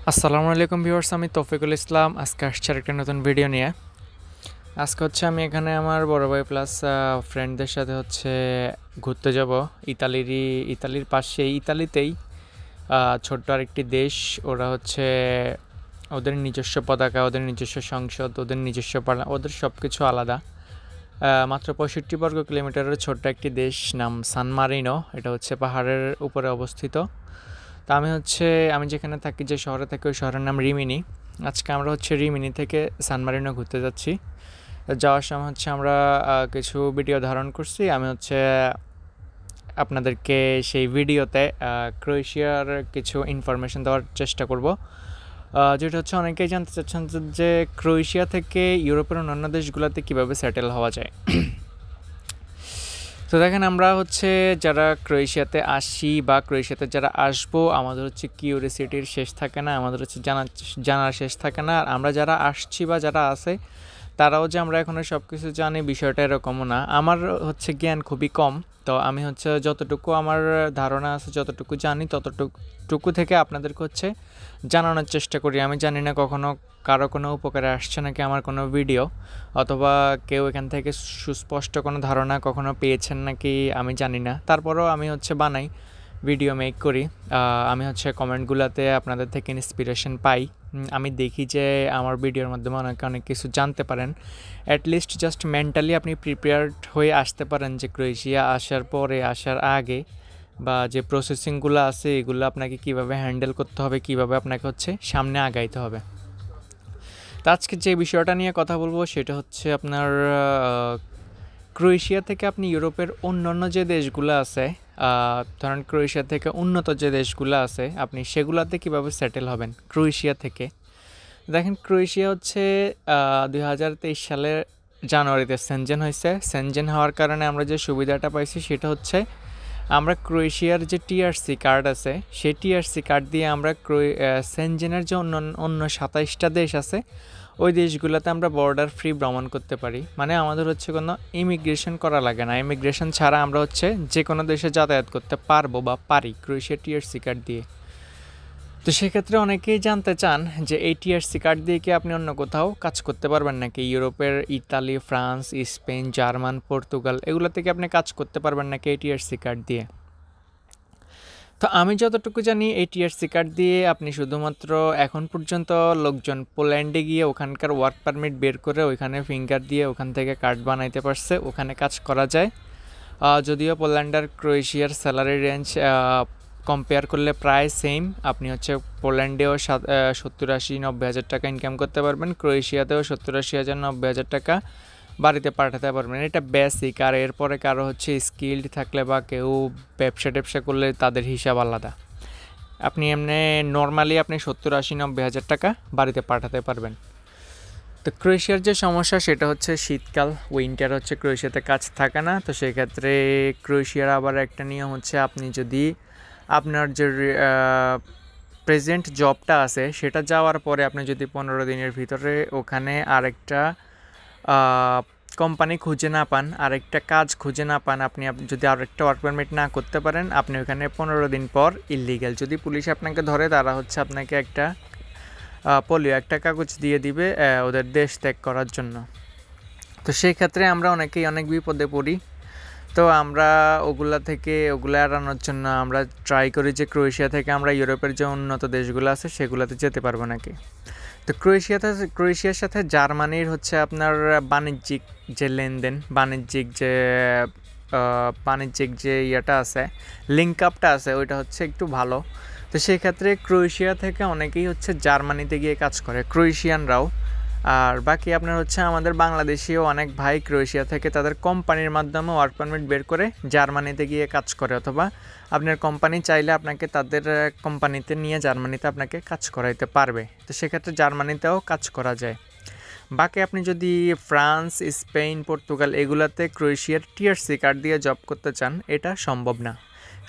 আসসালামু আলাইকুম ভিউয়ার্স, আমি তৌফিকুল ইসলাম। আজকে আসছি একটা নতুন ভিডিও নিয়ে। আজকে আমি এখানে আমার বড় ভাই প্লাস ফ্রেন্ডদের সাথে ঘুরতে যাব ইতালির পাশেই, ইতালিতেই ছোট্ট আরেকটি দেশ। ওরা ওদের নিজস্ব পতাকা, ওদের নিজস্ব সংসদ, ওদের নিজস্ব ওদের সব কিছু আলাদা। মাত্র 65 বর্গ কিলোমিটারের ছোট্ট একটি দেশ, নাম সান মারিনো। এটা পাহাড়ের উপরে অবস্থিত। তা আমি যেখানে থাকি, যে শহরে থাকি, ওই শহরের নাম রিমিনি। আজকে আমরা রিমিনি থেকে সান মারিনো ঘুরতে যাচ্ছি। যাওয়ার সময় আমরা কিছু ভিডিও ধারণ করছি। আমি আপনাদেরকে সেই ভিডিওতে ক্রোয়েশিয়ার কিছু ইনফরমেশন দেওয়ার চেষ্টা করব, যেটা অনেকেই জানতে চাচ্ছেন যে ক্রোয়েশিয়া থেকে ইউরোপের অন্যান্য দেশগুলোতে কীভাবে সেটেল হওয়া যায়। তো দেখেন, আমরা যারা ক্রোয়েশিয়াতে আসি বা ক্রোয়েশিয়াতে যারা আসবো, আমাদের কিউরিয়াসিটির শেষ থাকে না, আমাদের জানার শেষ থাকে না। আর আমরা যারা আসছি বা যারা আছে, তারাও যে আমরা এখনও সব কিছু জানি, বিষয়টা এরকমও না। আমার জ্ঞান খুবই কম। তো আমি যতটুকু আমার ধারণা আছে, যতটুকু জানি, ততটুকু থেকে আপনাদেরকে জানানোর চেষ্টা করি। আমি জানি না কখনো কারো কোনো উপকারে আসছে নাকি আমার কোনো ভিডিও, অথবা কেউ এখান থেকে সুস্পষ্ট কোনো ধারণা কখনো পেয়েছেন নাকি আমি জানি না। তারপরেও আমি বানাই, ভিডিও মেক করি। আমি কমেন্টগুলোতে আপনাদের থেকে ইন্সপিরেশন পাই। আমি দেখি যে আমার ভিডিওর মাধ্যমে অনেক কিছু জানতে পারেন। অ্যাটলিস্ট জাস্ট মেন্টালি আপনি প্রিপেয়ার্ড হয়ে আসতে পারেন যে ক্রোয়েশিয়া আসার পরে, আসার আগে, বা যে প্রসেসিংগুলো আছে এগুলো আপনাকে কিভাবে হ্যান্ডেল করতে হবে, কিভাবে আপনাকে সামনে আগাইতে হবে। তো আজকে যে বিষয়টা নিয়ে কথা বলবো সেটা আপনার ক্রোয়েশিয়া থেকে আপনি ইউরোপের অন্যান্য যে দেশগুলো আছে, ধরেন ক্রোয়েশিয়া থেকে উন্নত যে দেশগুলো আছে, আপনি সেগুলোতে কীভাবে সেটেল হবেন ক্রোয়েশিয়া থেকে। দেখেন, ক্রোয়েশিয়া 2023 সালের জানুয়ারিতে সেনজেন হয়েছে। সেনজেন হওয়ার কারণে আমরা যে সুবিধাটা পাইছি সেটা আমরা ক্রোয়েশিয়ার যে টিআরসি কার্ড আছে, সেই টিআরসি কার্ড দিয়ে আমরা সেনজেনের যে অন্য 27টা দেশ আছে, ওই দেশগুলোতে আমরা বর্ডার ফ্রি ভ্রমণ করতে পারি। মানে আমাদের কোনো ইমিগ্রেশন করা লাগে না। ইমিগ্রেশন ছাড়া আমরা যে কোনো দেশে যাতায়াত করতে পারবো বা পারি ক্রোয়েশিয়ার টিআরসি কার্ড দিয়ে। তো সেক্ষেত্রে অনেকেই জানতে চান যে এই টিআরসি কার্ড দিয়ে কি আপনি অন্য কোথাও কাজ করতে পারবেন নাকি? ইউরোপের Italy, France, Spain, German, Portugal, এগুলো থেকে আপনি কাজ করতে পারবেন নাকি এই টিআরসি কার্ড দিয়ে? তো আমি যতটুকু জানি, এই টিআরসি কার্ড দিয়ে আপনি শুধুমাত্র এখন পর্যন্ত লোকজন পোল্যান্ডে গিয়ে ওখানকার ওয়ার্ক পারমিট বের করে ওইখানে ফিঙ্গার দিয়ে ওখান থেকে কার্ড বানাইতে পারছে, ওখানে কাজ করা যায়। যদিও পোল্যান্ড আর ক্রোয়েশিয়ার স্যালারি রেঞ্জ কম্পেয়ার করলে প্রায় সেম। আপনি পোল্যান্ডেও 70-80-90 হাজার টাকা ইনকাম করতে পারবেন, ক্রোয়েশিয়াতেও 70-80 হাজার 90 হাজার টাকা বাড়িতে পাঠাতে পারবেন। এটা বেসিক। আর এরপরে কারো স্কিল্ড থাকলে বা কেউ ব্যবসা করলে তাদের হিসাব আলাদা। আপনি এমনি নর্মালি আপনি 70-80-90 হাজার টাকা বাড়িতে পাঠাতে পারবেন। তো ক্রোয়েশিয়ার যে সমস্যা সেটা শীতকাল, উইন্টার ক্রোয়েশিয়াতে কাজ থাকে না। তো সেক্ষেত্রে ক্রোয়েশিয়ার আবার একটা নিয়ম আপনি যদি আপনার যে প্রেজেন্ট জবটা আছে সেটা যাওয়ার পরে আপনি যদি 15 দিনের ভিতরে ওখানে আরেকটা কোম্পানি খুঁজে না পান, আরেকটা কাজ খুঁজে না পান, আপনি যদি আরেকটা ওয়ার্ক পারমিট না করতে পারেন, আপনি ওখানে 15 দিন পর ইল্লিগ্যাল। যদি পুলিশ আপনাকে ধরে, তারা আপনাকে একটা একটা কাগজ দিয়ে দিবে ওদের দেশ ত্যাগ করার জন্য। তো সেই ক্ষেত্রে আমরা অনেকেই অনেক বিপদে পড়ি। তো আমরা ওগুলা এড়ানোর জন্য আমরা ট্রাই করি যে ক্রোয়েশিয়া থেকে আমরা ইউরোপের যে উন্নত দেশগুলো আছে সেগুলোতে যেতে পারবো নাকি। তো ক্রোয়েশিয়ার সাথে জার্মানির আপনার বাণিজ্যিক যে লেনদেন, বাণিজ্যিক যে ইয়েটা আছে, লিঙ্ক আপটা আছে, ওইটা একটু ভালো। তো সেক্ষেত্রে ক্রোয়েশিয়া থেকে অনেকেই জার্মানিতে গিয়ে কাজ করে, ক্রোয়েশিয়ানরাও। আর বাকি আপনার আমাদের বাংলাদেশীয় অনেক ভাই ক্রোয়েশিয়া থেকে তাদের কোম্পানির মাধ্যমে ওয়ার্ক পারমিট বের করে জার্মানিতে গিয়ে কাজ করে, অথবা আপনার কোম্পানি চাইলে আপনাকে তাদের কোম্পানিতে নিয়ে জার্মানিতে আপনাকে কাজ করাইতে পারবে। তো সেক্ষেত্রে জার্মানিতেও কাজ করা যায়। বাকি আপনি যদি ফ্রান্স, স্পেন, পর্তুগাল এগুলাতে ক্রোয়েশিয়ার টিআরসি কার্ড দিয়ে জব করতে চান, এটা সম্ভব না।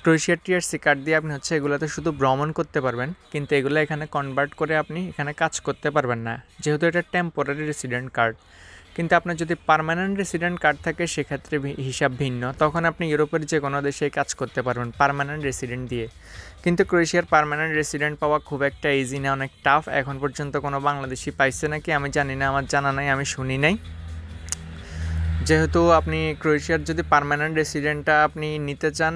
ক্রোয়েশিয়ার টিআরসি কার্ড দিয়ে আপনি এগুলোতে শুধু ভ্রমণ করতে পারবেন, কিন্তু এগুলো এখানে কনভার্ট করে আপনি এখানে কাজ করতে পারবেন না, যেহেতু এটা টেম্পোরারি রেসিডেন্ট কার্ড। কিন্তু আপনার যদি পার্মানেন্ট রেসিডেন্ট কার্ড থাকে সেক্ষেত্রে হিসাব ভিন্ন, তখন আপনি ইউরোপের যে কোনো দেশে কাজ করতে পারবেন পার্মানেন্ট রেসিডেন্ট দিয়ে। কিন্তু ক্রোয়েশিয়ার পার্মানেন্ট রেসিডেন্ট পাওয়া খুব একটা ইজি না, অনেক টাফ। এখন পর্যন্ত কোনো বাংলাদেশি পাইছে নাকি আমি জানি না, আমার জানা নাই, আমি শুনি নাই। যেহেতু আপনি ক্রোয়েশিয়ার যদি পার্মানেন্ট রেসিডেন্টটা আপনি নিতে চান,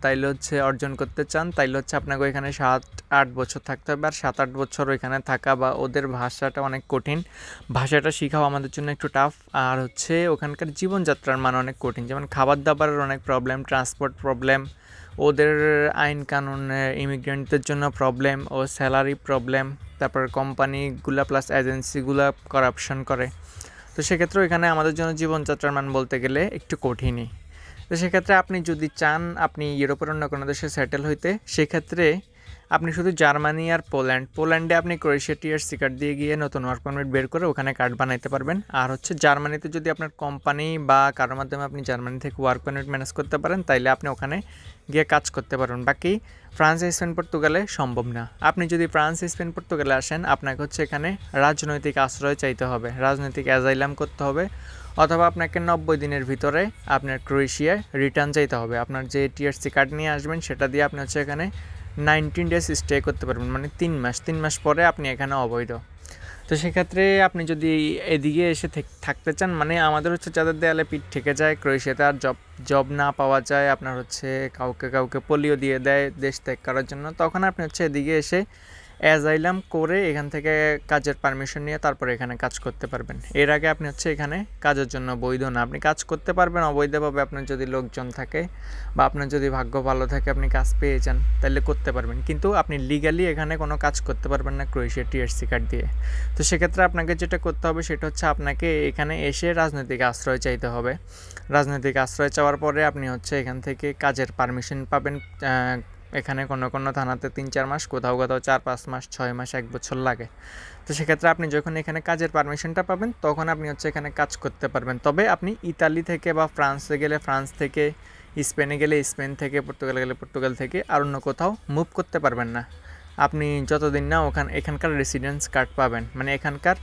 তাইলে হচ্ছে অর্জন করতে চান, তাইলে হচ্ছে আপনাকে ওইখানে 7-8 বছর থাকতে হবে। আর 7-8 বছর ওইখানে থাকা বা ওদের ভাষাটা অনেক কঠিন, ভাষাটা শেখাও আমাদের জন্য একটু টাফ। আর হচ্ছে ওখানকার জীবনযাত্রার মান অনেক কঠিন, যেমন খাবার দাবারের অনেক প্রবলেম, ট্রান্সপোর্ট প্রবলেম, ওদের আইন কানুন ইমিগ্রেন্টদের জন্য প্রবলেম, ও স্যালারি প্রবলেম, তারপর কোম্পানিগুলা প্লাস এজেন্সিগুলা করাপশন করে। তো সেক্ষেত্রে এখানে আমাদের জন্য জীবনযাত্রার মান বলতে গেলে একটু কঠিনই। তো সেক্ষেত্রে আপনি যদি চান আপনি ইউরোপের অন্য কোনো দেশে সেটেল হইতে, সেক্ষেত্রে আপনি শুধু জার্মানি আর পোল্যান্ডে আপনি ক্রোয়েশিয়া টিআরসি কার্ড দিয়ে গিয়ে নতুন ওয়ার্ক পারমিট বের করে ওখানে কার্ড বানাইতে পারবেন। আর হচ্ছে জার্মানিতে যদি আপনার কোম্পানি বা কারোর মাধ্যমে আপনি জার্মানি থেকে ওয়ার্ক পারমিট ম্যানেজ করতে পারেন, তাইলে আপনি ওখানে গিয়ে কাজ করতে পারবেন। বাকি ফ্রান্স, স্পেন, পর্তুগালে সম্ভব না। আপনি যদি ফ্রান্স, স্পেন, পর্তুগালে আসেন, আপনাকে হচ্ছে এখানে রাজনৈতিক আশ্রয় চাইতে হবে, রাজনৈতিক অ্যাজাইলাম করতে হবে, অথবা আপনাকে 90 দিনের ভিতরে আপনার ক্রোয়েশিয়ায় রিটার্ন চাইতে হবে। আপনার যে টিআরসি কার্ড নিয়ে আসবেন সেটা দিয়ে আপনি হচ্ছে এখানে 19 ডেজ স্টে করতে পারবেন, মানে 3 মাস পরে আপনি এখানে অবৈধ। তো সেক্ষেত্রে আপনি যদি এদিকে এসে থাকতে চান, মানে আমাদের হচ্ছে যাদের দেয়ালে পিঠ থেকে যায়, ক্রোয়েশিয়াতে আর জব না পাওয়া যায়, আপনার হচ্ছে কাউকে পোলিও দিয়ে দেয় দেশ ত্যাগ করার জন্য, তখন আপনি হচ্ছে এদিকে এসে অ্যাজাইলাম করে এখান থেকে কাজের পারমিশন নিয়ে তারপরে এখানে কাজ করতে পারবেন। এর আগে আপনি হচ্ছে এখানে কাজের জন্য বৈধ না। আপনি কাজ করতে পারবেন অবৈধভাবে, আপনার যদি লোকজন থাকে বা আপনার যদি ভাগ্য ভালো থাকে আপনি কাজ পেয়ে যান, তাহলে করতে পারবেন। কিন্তু আপনি লিগালি এখানে কোনো কাজ করতে পারবেন না ক্রোয়েশিয়া টিআরসি কার্ড দিয়ে। তো সেক্ষেত্রে আপনাকে যেটা করতে হবে সেটা হচ্ছে আপনাকে এখানে এসে রাজনৈতিক আশ্রয় চাইতে হবে। রাজনৈতিক আশ্রয় চাওয়ার পরে আপনি হচ্ছে এখান থেকে কাজের পারমিশন পাবেন। এখানে কোনো থানাতে 3-4 মাস, কোথাও 4-5 মাস, 6 মাস, 1 বছর লাগে। তো সেক্ষেত্রে আপনি যখন এখানে কাজের পারমিশনটা পাবেন তখন আপনি হচ্ছে এখানে কাজ করতে পারবেন। তবে আপনি ইতালি থেকে বা ফ্রান্সে গেলে ফ্রান্স থেকে, স্পেনে গেলে স্পেন থেকে, পর্তুগালে গেলে পর্তুগাল থেকে, আর অন্য কোথাও মুভ করতে পারবেন না আপনি যতদিন না এখানকার রেসিডেন্স কার্ড পাবেন। মানে এখানকার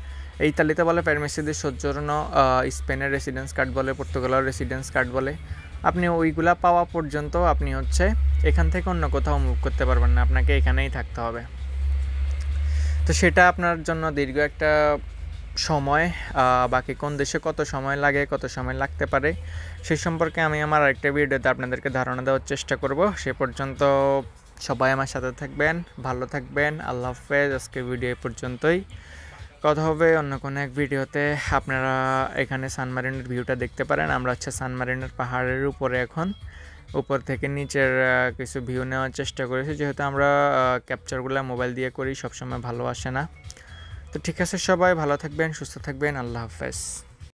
ইতালিতে বলে পারমেসি দি সজ্জর্নো, স্পেনের রেসিডেন্স কার্ড বলে, পর্তুগালের রেসিডেন্স কার্ড বলে। আপনি ওইগুলা পাওয়া পর্যন্ত আপনি হচ্ছে এখান থেকে অন্য কোথাও মুভ করতে পারবেন না, আপনাকে এখানেই থাকতে হবে। তো সেটা আপনার জন্য দীর্ঘ একটা সময়, বাকি কোন দেশে কত সময় লাগে, কত সময় লাগতে পারে সে সম্পর্কে আমি আমার আরেকটা ভিডিওতে আপনাদেরকে ধারণা দেওয়ার চেষ্টা করব। সে পর্যন্ত সবাই আমার সাথে থাকবেন, ভালো থাকবেন। আল্লাহ হাফেজ। আজকের ভিডিও এ পর্যন্তই, কথা হবে অন্য কোনো এক ভিডিওতে। আপনারা এখানে সানমারিনের ভিউটা দেখতে পারেন। আমরা হচ্ছে সানমারিনের পাহাড়ের উপরে, এখন উপর থেকে নিচের কিছু ভিউ নেওয়ার চেষ্টা করেছি, যেহেতু আমরা ক্যাপচারগুলো মোবাইল দিয়ে করি, সবসময় ভালো আসে না। তো ঠিক আছে, সবাই ভালো থাকবেন, সুস্থ থাকবেন। আল্লাহ হাফেজ।